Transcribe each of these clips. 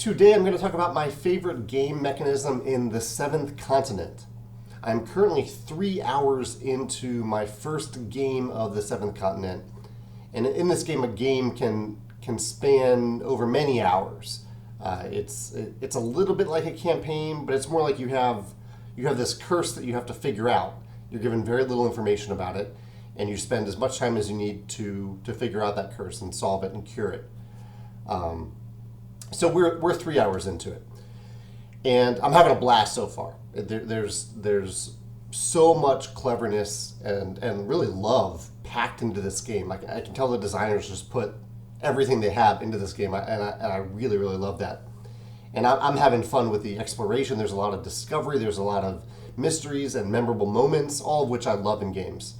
Today I'm going to talk about my favorite game mechanism in the Seventh Continent. I'm currently 3 hours into my first game of the Seventh Continent, and in this game, a game can span over many hours. It's a little bit like a campaign, but it's more like you have this curse that you have to figure out. You're given very little information about it, and you spend as much time as you need to figure out that curse and solve it and cure it. So we're 3 hours into it, and I'm having a blast so far. There's so much cleverness and really love packed into this game. I can tell the designers just put everything they have into this game, and I really, really love that. And I'm having fun with the exploration. There's a lot of discovery. There's a lot of mysteries and memorable moments, all of which I love in games.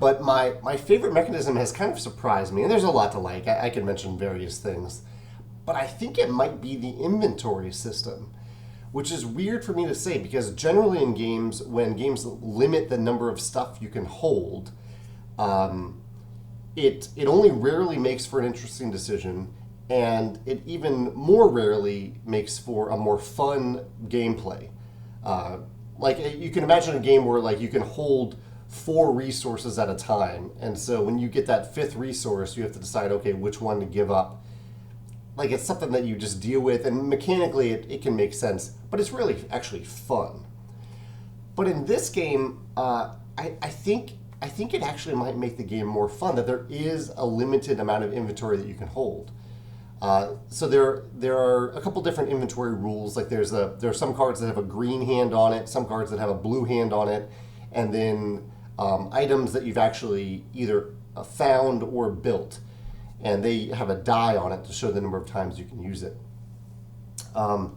But my favorite mechanism has kind of surprised me, and there's a lot to like. I can mention various things, but I think it might be the inventory system, which is weird for me to say because generally in games, when games limit the number of stuff you can hold, it only rarely makes for an interesting decision, and it even more rarely makes for a more fun gameplay. Like you can imagine a game where like you can hold 4 resources at a time, and so when you get that 5th resource, you have to decide, okay, which one to give up. Like it's something that you just deal with, and mechanically it can make sense, but it's really actually fun. But in this game, I think it actually might make the game more fun that there is a limited amount of inventory that you can hold. So there are a couple different inventory rules. Like there are some cards that have a green hand on it, some cards that have a blue hand on it, and then items that you've actually either found or built, and they have a die on it to show the number of times you can use it. And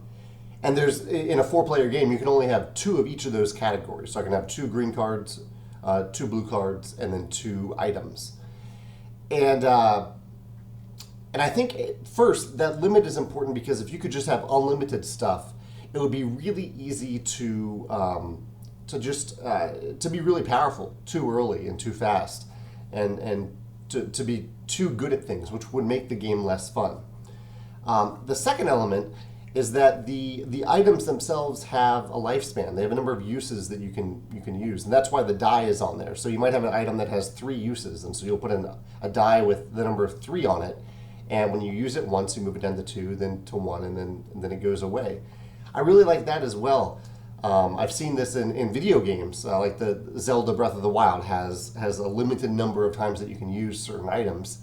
there's in a 4-player game, you can only have 2 of each of those categories. So I can have 2 green cards, 2 blue cards, and then 2 items. And I think first that limit is important because if you could just have unlimited stuff, it would be really easy to be really powerful too early and too fast, and to be too good at things, which would make the game less fun. The second element is that the items themselves have a lifespan. They have a number of uses that you can use, and that's why the die is on there. So you might have an item that has 3 uses, and so you'll put in a die with the number 3 on it, and when you use it once, you move it down to 2, then to 1, and then it goes away. I really like that as well. I've seen this in video games, like the Zelda Breath of the Wild has a limited number of times that you can use certain items,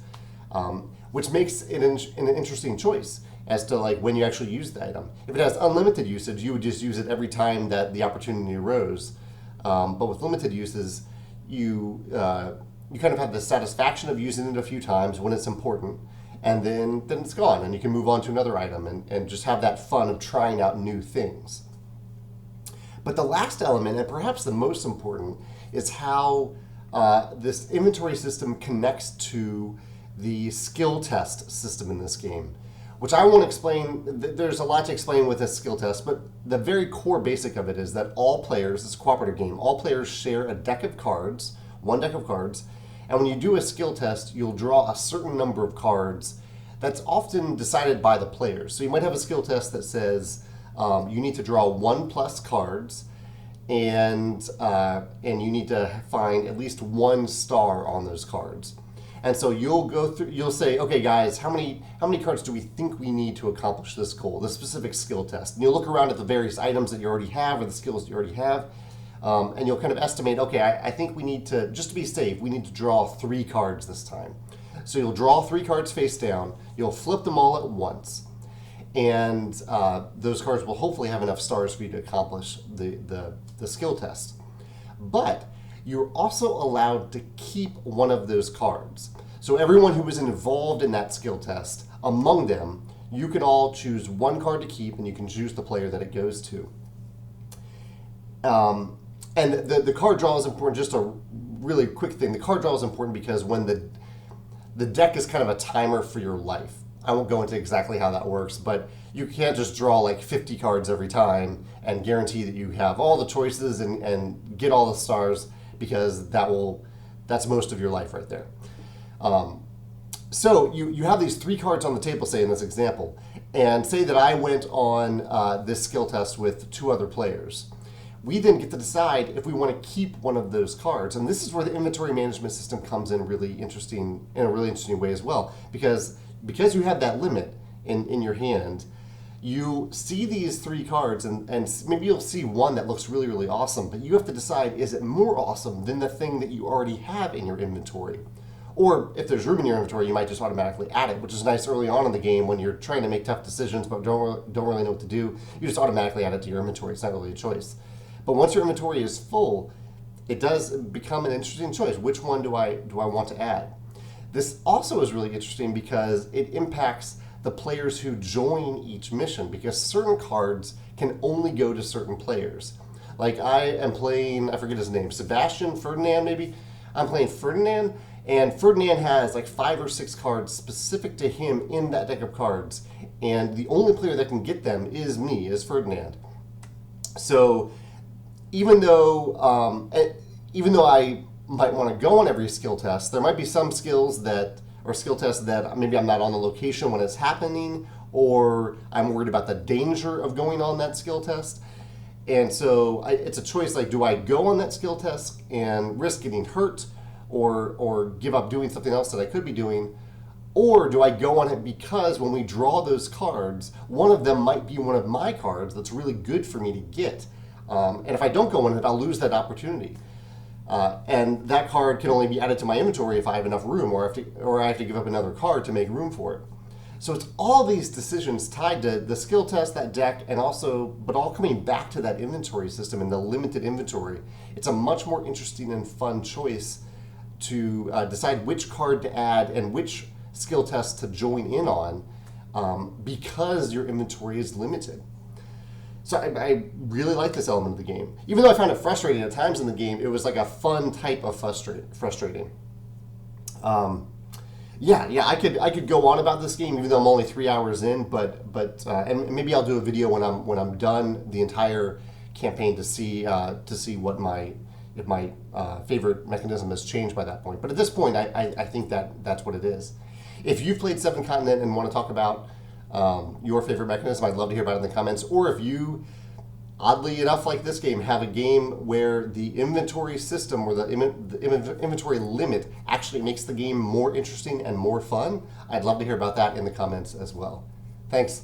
which makes it an interesting choice as to like when you actually use the item. If it has unlimited usage, you would just use it every time that the opportunity arose. But with limited uses, you kind of have the satisfaction of using it a few times when it's important, and then it's gone, and you can move on to another item and just have that fun of trying out new things. But the last element, and perhaps the most important, is how this inventory system connects to the skill test system in this game, which I won't explain. There's a lot to explain with this skill test, but the very core basic of it is that all players, it's a cooperative game, all players share a deck of cards, one deck of cards, and when you do a skill test, you'll draw a certain number of cards that's often decided by the players. So you might have a skill test that says, you need to draw 1+ cards, and you need to find at least 1 star on those cards. And so you'll go through. You'll say, okay, guys, how many cards do we think we need to accomplish this goal, this specific skill test? And you'll look around at the various items that you already have or the skills you already have, and you'll kind of estimate. Okay, I think we need to, just to be safe, we need to draw 3 cards this time. So you'll draw 3 cards face down. You'll flip them all at once. And those cards will hopefully have enough stars for you to accomplish the skill test. But you're also allowed to keep one of those cards. So everyone who was involved in that skill test, among them, you can all choose 1 card to keep, and you can choose the player that it goes to. And the card draw is important. Just a really quick thing. The card draw is important because when the deck is kind of a timer for your life. I won't go into exactly how that works, but you can't just draw like 50 cards every time and guarantee that you have all the choices and get all the stars, because that's most of your life right there. So you have these 3 cards on the table, say in this example, and say that I went on this skill test with 2 other players. We then get to decide if we want to keep one of those cards, and this is where the inventory management system comes in in a really interesting way as well, because you have that limit in your hand. You see these 3 cards, and maybe you'll see one that looks really, really awesome, but you have to decide, is it more awesome than the thing that you already have in your inventory? Or if there's room in your inventory, you might just automatically add it, which is nice early on in the game when you're trying to make tough decisions but don't really know what to do. You just automatically add it to your inventory. It's not really a choice. But once your inventory is full, it does become an interesting choice. Which one do I want to add? This also is really interesting because it impacts the players who join each mission, because certain cards can only go to certain players. Like I am playing, I forget his name, Ferdinand maybe? I'm playing Ferdinand, and Ferdinand has like 5 or 6 cards specific to him in that deck of cards, and the only player that can get them is me, is Ferdinand. So even though I might want to go on every skill test, there might be some skill tests that maybe I'm not on the location when it's happening, or I'm worried about the danger of going on that skill test. And so it's a choice, like, do I go on that skill test and risk getting hurt or give up doing something else that I could be doing? Or do I go on it because when we draw those cards, one of them might be one of my cards that's really good for me to get. And if I don't go on it, I'll lose that opportunity. And that card can only be added to my inventory if I have enough room, or I have to give up another card to make room for it. So it's all these decisions tied to the skill test, that deck, and also, but all coming back to that inventory system and the limited inventory. It's a much more interesting and fun choice to decide which card to add and which skill test to join in on, because your inventory is limited. So I really like this element of the game. Even though I found it frustrating at times in the game, it was like a fun type of frustrating. I could go on about this game even though I'm only 3 hours in, but and maybe I'll do a video when I'm done the entire campaign to see what if my favorite mechanism has changed by that point. But at this point, I think that's what it is. If you've played Seven Continent and want to talk about your favorite mechanism, I'd love to hear about it in the comments. Or if you, oddly enough, like this game, have a game where the inventory system or the inventory limit actually makes the game more interesting and more fun, I'd love to hear about that in the comments as well. Thanks.